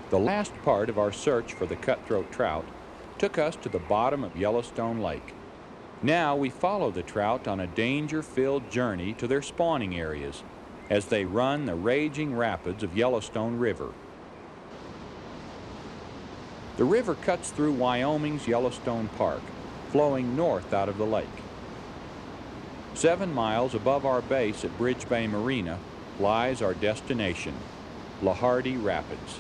The last part of our search for the cutthroat trout took us to the bottom of Yellowstone Lake. Now we follow the trout on a danger-filled journey to their spawning areas as they run the raging rapids of Yellowstone River. The river cuts through Wyoming's Yellowstone Park, flowing north out of the lake. 7 miles above our base at Bridge Bay Marina lies our destination, LeHardy Rapids.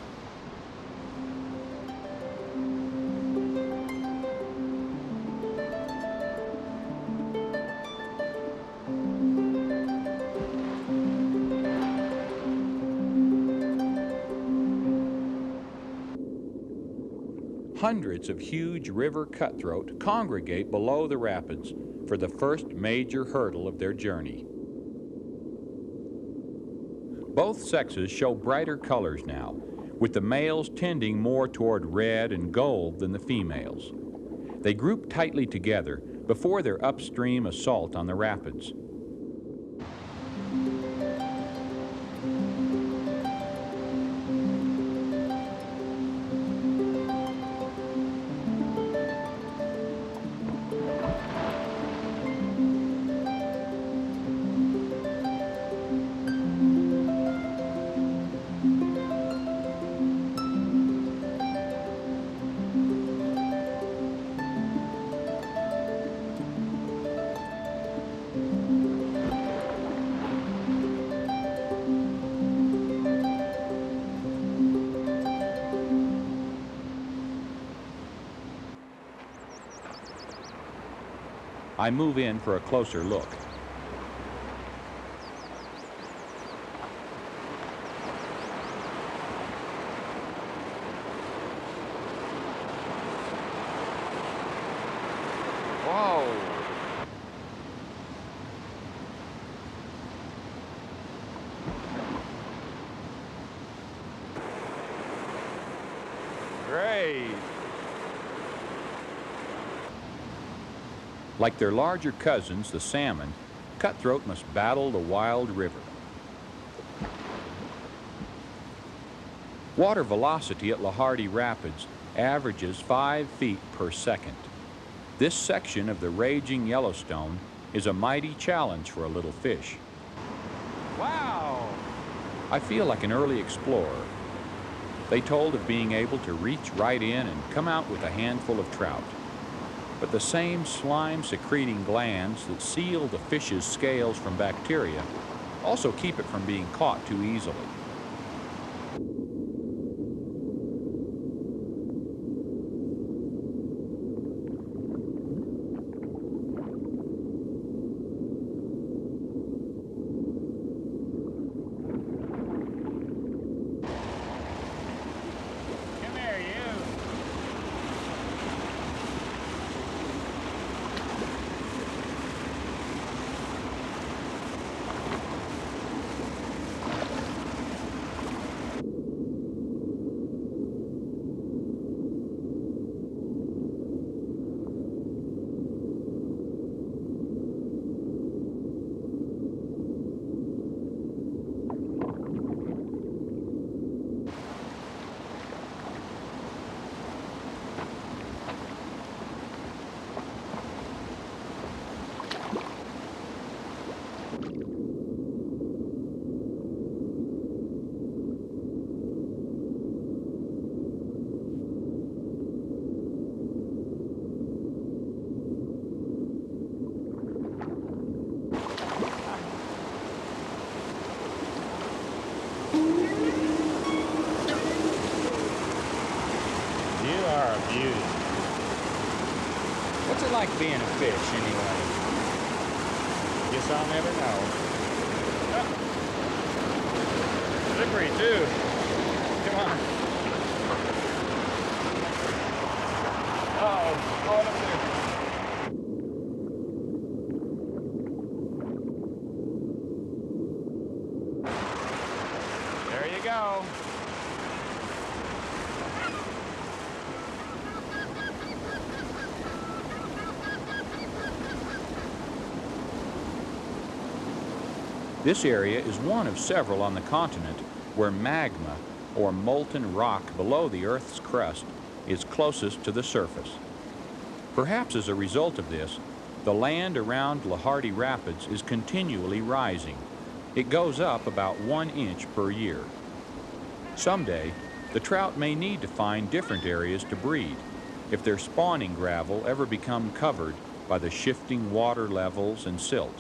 Hundreds of huge river cutthroat congregate below the rapids for the first major hurdle of their journey. Both sexes show brighter colors now, with the males tending more toward red and gold than the females. They group tightly together before their upstream assault on the rapids. I move in for a closer look. Whoa! Great! Like their larger cousins, the salmon, cutthroat must battle the wild river. Water velocity at LeHardy Rapids averages 5 feet per second. This section of the raging Yellowstone is a mighty challenge for a little fish. Wow! I feel like an early explorer. They told of being able to reach right in and come out with a handful of trout. But the same slime-secreting glands that seal the fish's scales from bacteria also keep it from being caught too easily. beauty. What's it like being a fish, anyway? Guess I'll never know. Oh. Slippery, too. Come on. Uh-oh, going up there. There you go. This area is one of several on the continent where magma, or molten rock below the Earth's crust, is closest to the surface. Perhaps as a result of this, the land around LeHardy Rapids is continually rising. It goes up about 1 inch per year. Someday, the trout may need to find different areas to breed if their spawning gravel ever become covered by the shifting water levels and silt.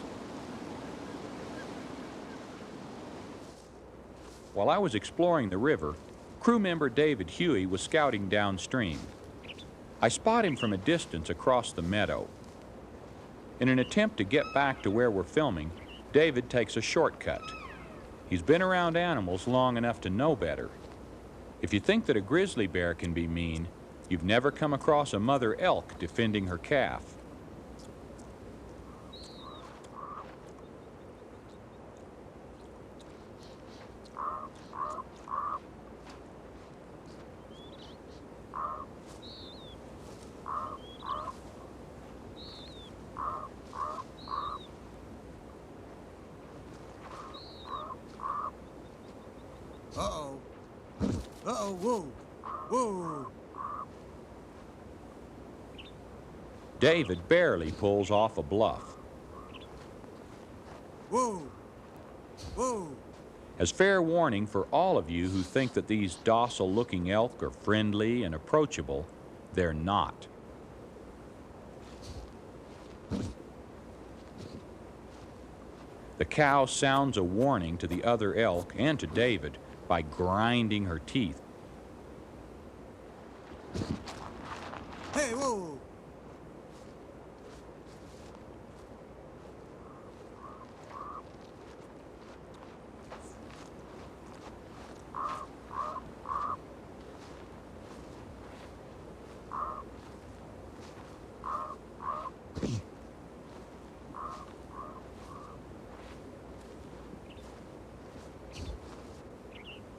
While I was exploring the river, crew member David Huey was scouting downstream. I spot him from a distance across the meadow. In an attempt to get back to where we're filming, David takes a shortcut. He's been around animals long enough to know better. If you think that a grizzly bear can be mean, you've never come across a mother elk defending her calf. Uh-oh. Uh-oh, whoa. Whoa. David barely pulls off a bluff. Whoa. Whoa. As fair warning for all of you who think that these docile-looking elk are friendly and approachable, they're not. The cow sounds a warning to the other elk and to David by grinding her teeth. Hey, whoa.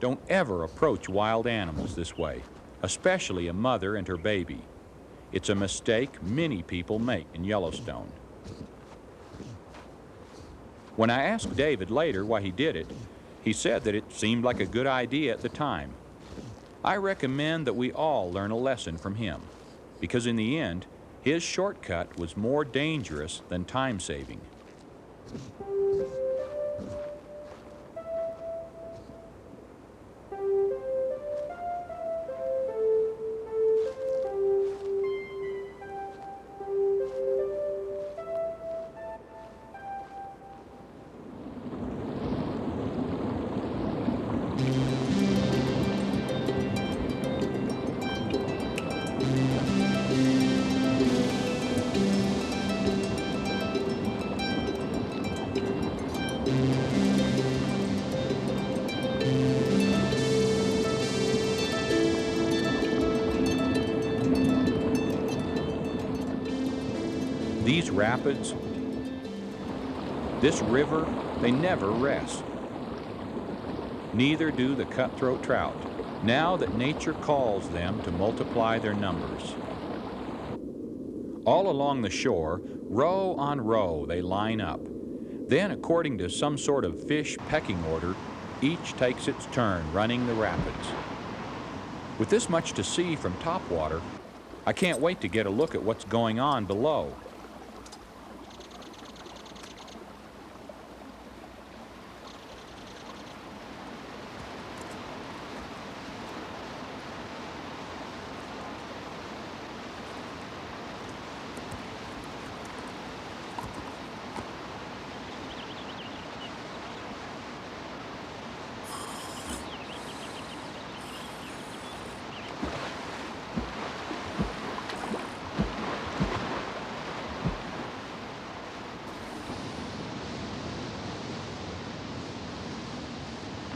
Don't ever approach wild animals this way, especially a mother and her baby. It's a mistake many people make in Yellowstone. When I asked David later why he did it, he said that it seemed like a good idea at the time. I recommend that we all learn a lesson from him, because in the end, his shortcut was more dangerous than time-saving. These rapids, this river, they never rest. Neither do the cutthroat trout, now that nature calls them to multiply their numbers. All along the shore, row on row, they line up. Then, according to some sort of fish pecking order, each takes its turn running the rapids. With this much to see from topwater, I can't wait to get a look at what's going on below.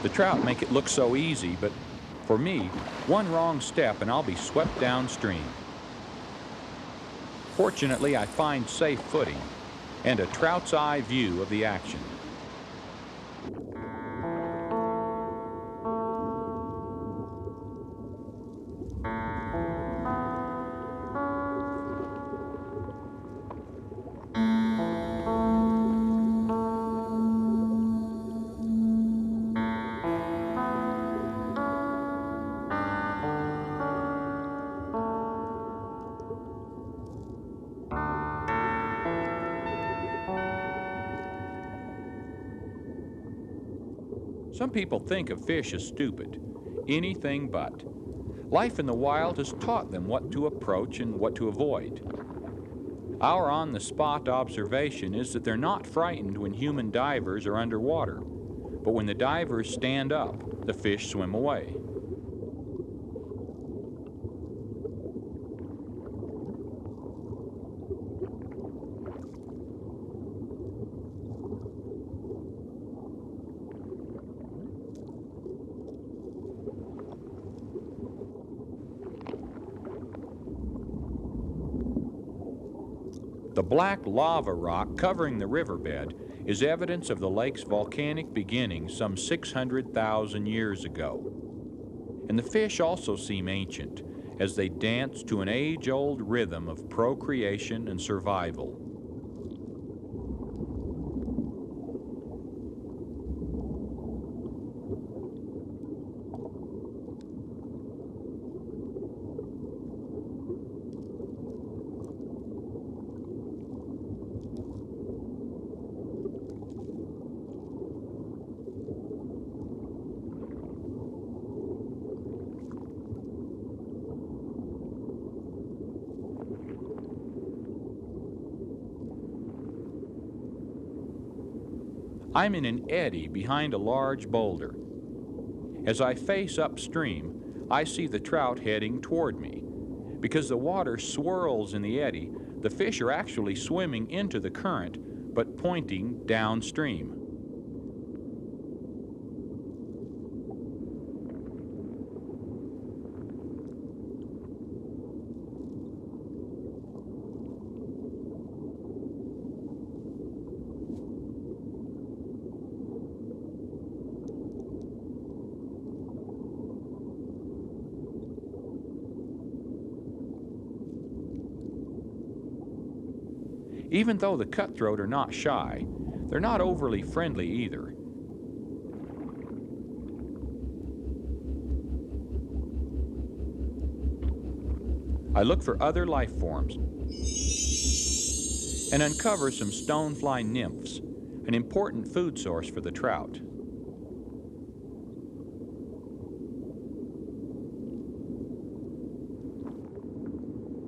The trout make it look so easy, but for me, one wrong step and I'll be swept downstream. Fortunately, I find safe footing and a trout's eye view of the action. Some people think of fish as stupid. Anything but. Life in the wild has taught them what to approach and what to avoid. Our on-the-spot observation is that they're not frightened when human divers are underwater, but when the divers stand up, the fish swim away. The black lava rock covering the riverbed is evidence of the lake's volcanic beginning some 600,000 years ago. And the fish also seem ancient, as they dance to an age-old rhythm of procreation and survival. I'm in an eddy behind a large boulder. As I face upstream, I see the trout heading toward me. Because the water swirls in the eddy, the fish are actually swimming into the current, but pointing downstream. Even though the cutthroat are not shy, they're not overly friendly either. I look for other life forms and uncover some stonefly nymphs, an important food source for the trout.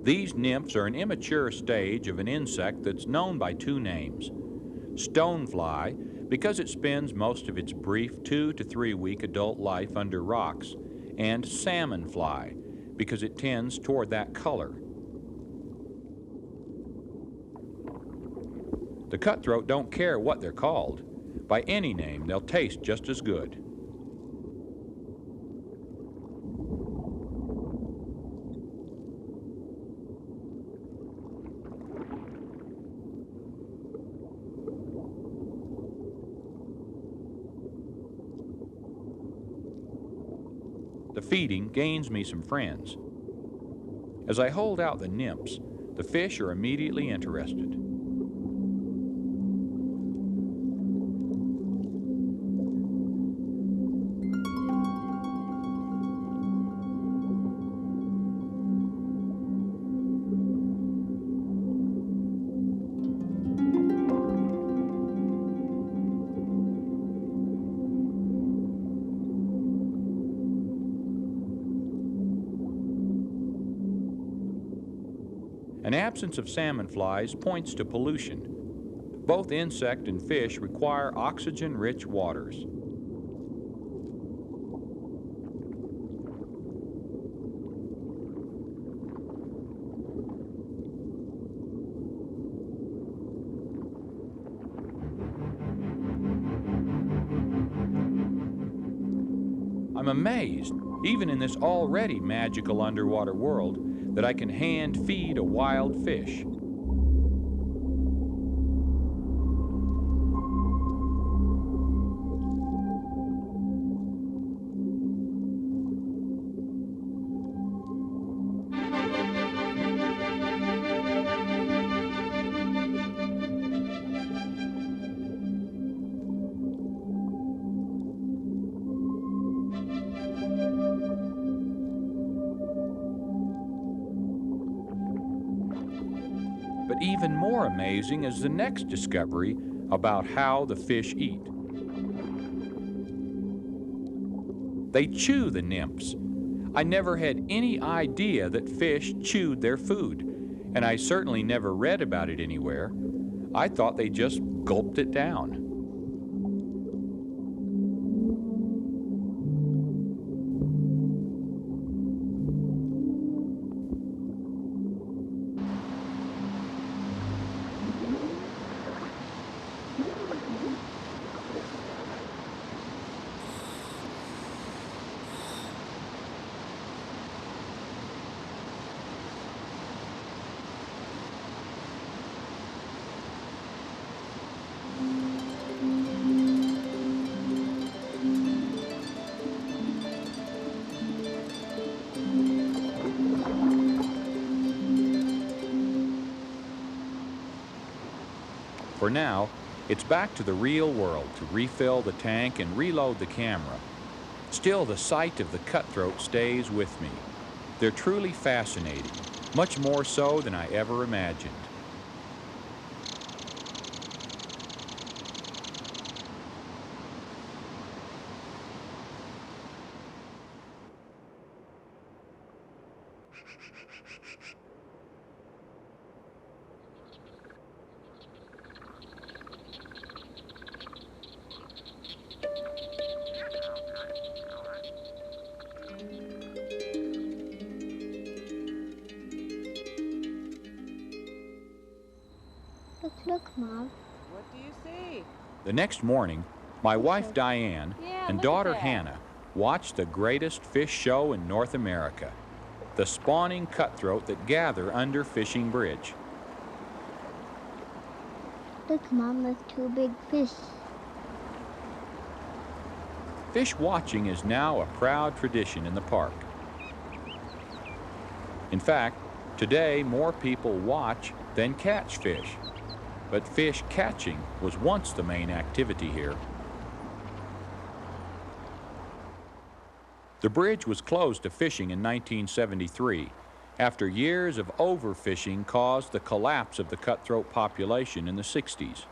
These nymphs are an immature stage of an insect that's known by two names. Stonefly, because it spends most of its brief 2 to 3 week adult life under rocks, and salmonfly, because it tends toward that color. The cutthroat don't care what they're called. By any name, they'll taste just as good. The feeding gains me some friends. As I hold out the nymphs, the fish are immediately interested. An absence of salmon flies points to pollution. Both insect and fish require oxygen-rich waters. I'm amazed, even in this already magical underwater world, that I can hand feed a wild fish. But even more amazing is the next discovery about how the fish eat. They chew the nymphs. I never had any idea that fish chewed their food, and I certainly never read about it anywhere. I thought they just gulped it down. For now, it's back to the real world to refill the tank and reload the camera. Still, the sight of the cutthroat stays with me. They're truly fascinating, much more so than I ever imagined. Look, Mom. What do you see? The next morning, my wife Diane and look daughter at that. Hannah watched the greatest fish show in North America, the spawning cutthroat that gather under Fishing Bridge. Look, Mom, there's two big fish. Fish watching is now a proud tradition in the park. In fact, today more people watch than catch fish. But fish catching was once the main activity here. The bridge was closed to fishing in 1973 after years of overfishing caused the collapse of the cutthroat population in the 60s.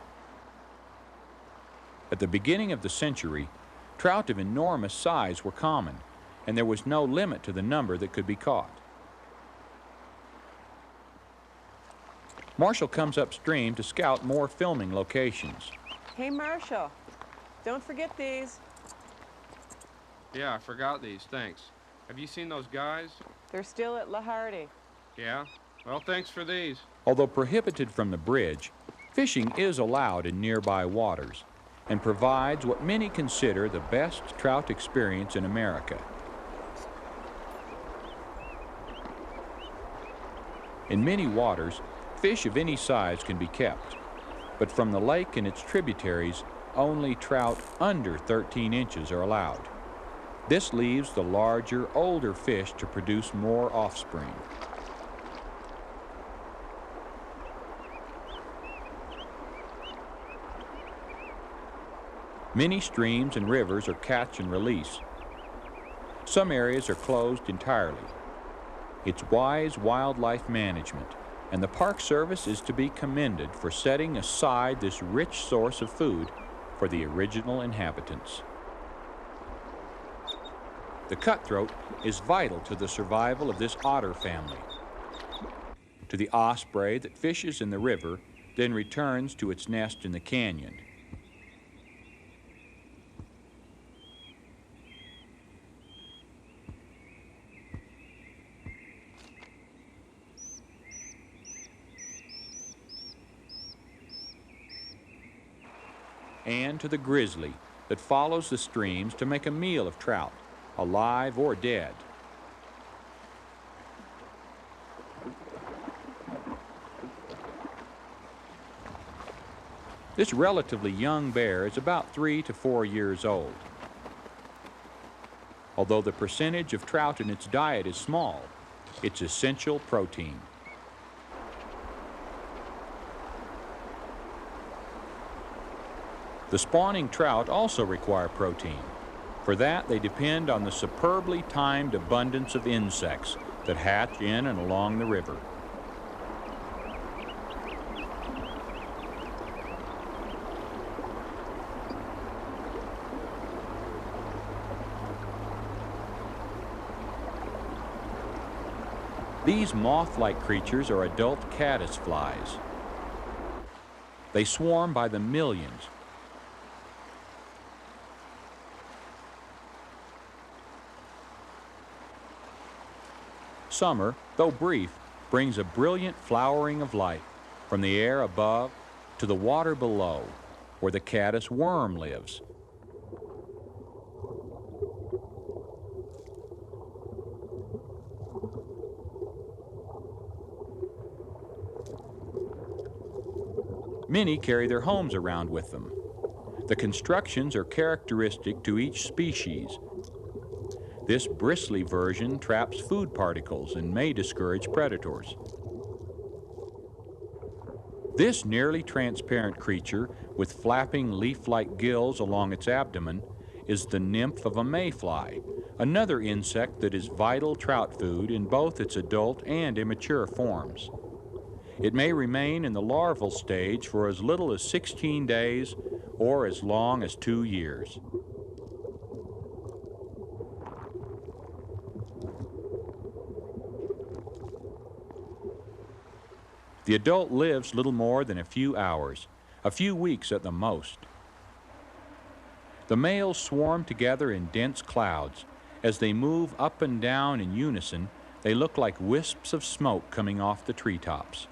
At the beginning of the century, trout of enormous size were common, and there was no limit to the number that could be caught. Marshall comes upstream to scout more filming locations. Hey, Marshall, don't forget these. Yeah, I forgot these, thanks. Have you seen those guys? They're still at LeHardy. Yeah? Well, thanks for these. Although prohibited from the bridge, fishing is allowed in nearby waters and provides what many consider the best trout experience in America. In many waters, fish of any size can be kept, but from the lake and its tributaries, only trout under 13 inches are allowed. This leaves the larger, older fish to produce more offspring. Many streams and rivers are catch and release. Some areas are closed entirely. It's wise wildlife management, and the Park Service is to be commended for setting aside this rich source of food for the original inhabitants. The cutthroat is vital to the survival of this otter family, to the osprey that fishes in the river, then returns to its nest in the canyon. And to the grizzly that follows the streams to make a meal of trout, alive or dead. This relatively young bear is about 3 to 4 years old. Although the percentage of trout in its diet is small, it's essential protein. The spawning trout also require protein. For that, they depend on the superbly timed abundance of insects that hatch in and along the river. These moth-like creatures are adult caddisflies. They swarm by the millions. Summer, though brief, brings a brilliant flowering of light from the air above to the water below, where the caddis worm lives. Many carry their homes around with them. The constructions are characteristic to each species. This bristly version traps food particles and may discourage predators. This nearly transparent creature with flapping leaf-like gills along its abdomen is the nymph of a mayfly, another insect that is vital trout food in both its adult and immature forms. It may remain in the larval stage for as little as 16 days or as long as 2 years. The adult lives little more than a few hours, a few weeks at the most. The males swarm together in dense clouds. As they move up and down in unison, they look like wisps of smoke coming off the treetops.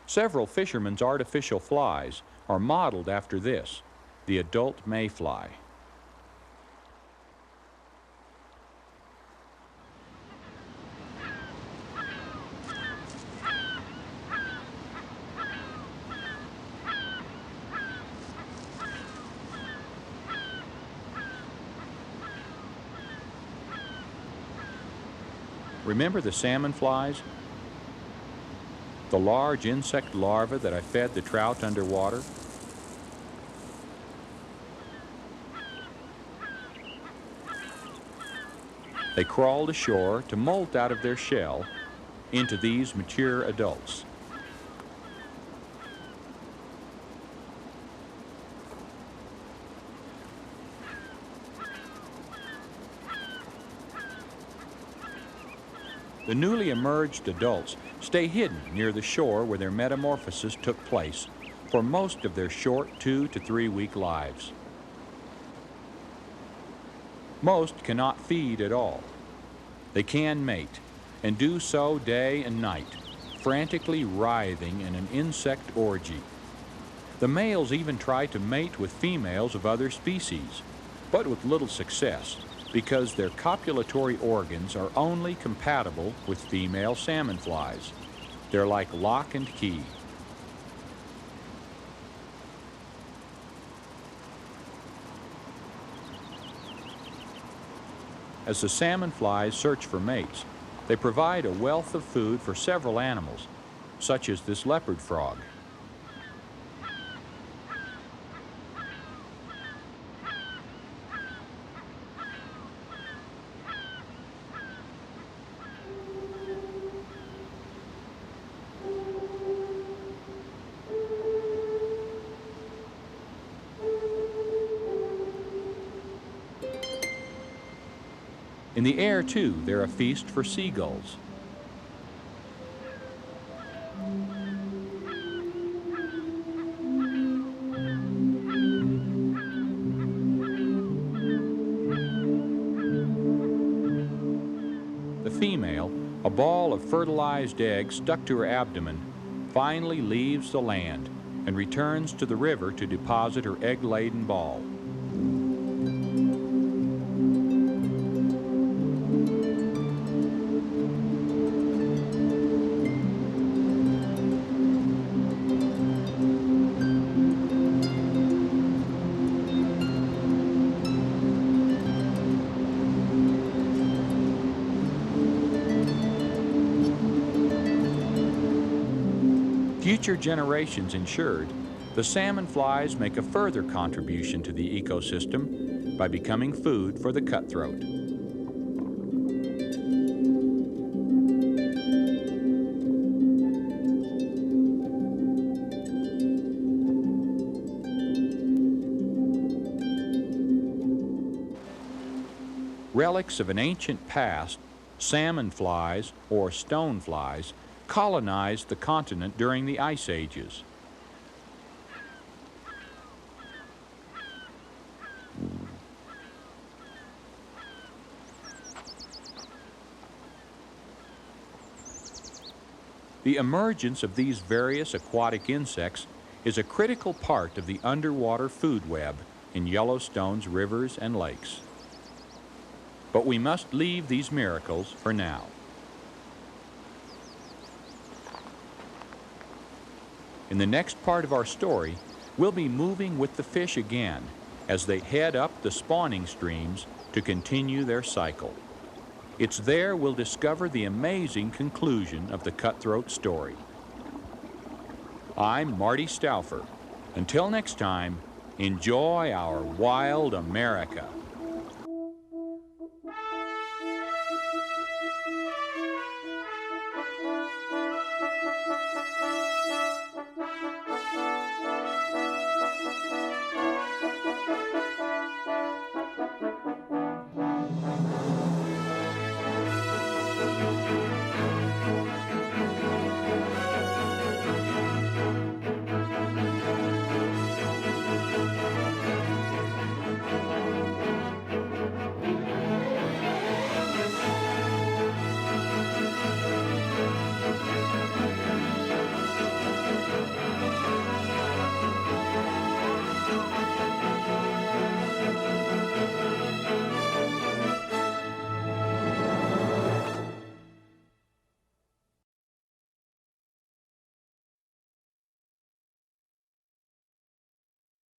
Several fishermen's artificial flies are modeled after this, the adult mayfly. Remember the salmonflies? The large insect larvae that I fed the trout underwater? They crawled ashore to molt out of their shell into these mature adults. The newly emerged adults stay hidden near the shore where their metamorphosis took place for most of their short 2 to 3 week lives. Most cannot feed at all. They can mate, and do so day and night, frantically writhing in an insect orgy. The males even try to mate with females of other species, but with little success, because their copulatory organs are only compatible with female salmonflies. They're like lock and key. As the salmonflies search for mates, they provide a wealth of food for several animals, such as this leopard frog. In the air, too, they're a feast for seagulls. The female, a ball of fertilized eggs stuck to her abdomen, finally leaves the land and returns to the river to deposit her egg-laden ball. Future generations ensured, the salmonflies make a further contribution to the ecosystem by becoming food for the cutthroat. Relics of an ancient past, salmonflies, or stoneflies, colonized the continent during the ice ages. The emergence of these various aquatic insects is a critical part of the underwater food web in Yellowstone's rivers and lakes. But we must leave these miracles for now. In the next part of our story, we'll be moving with the fish again as they head up the spawning streams to continue their cycle. It's there we'll discover the amazing conclusion of the cutthroat story. I'm Marty Stouffer. Until next time, enjoy our wild America.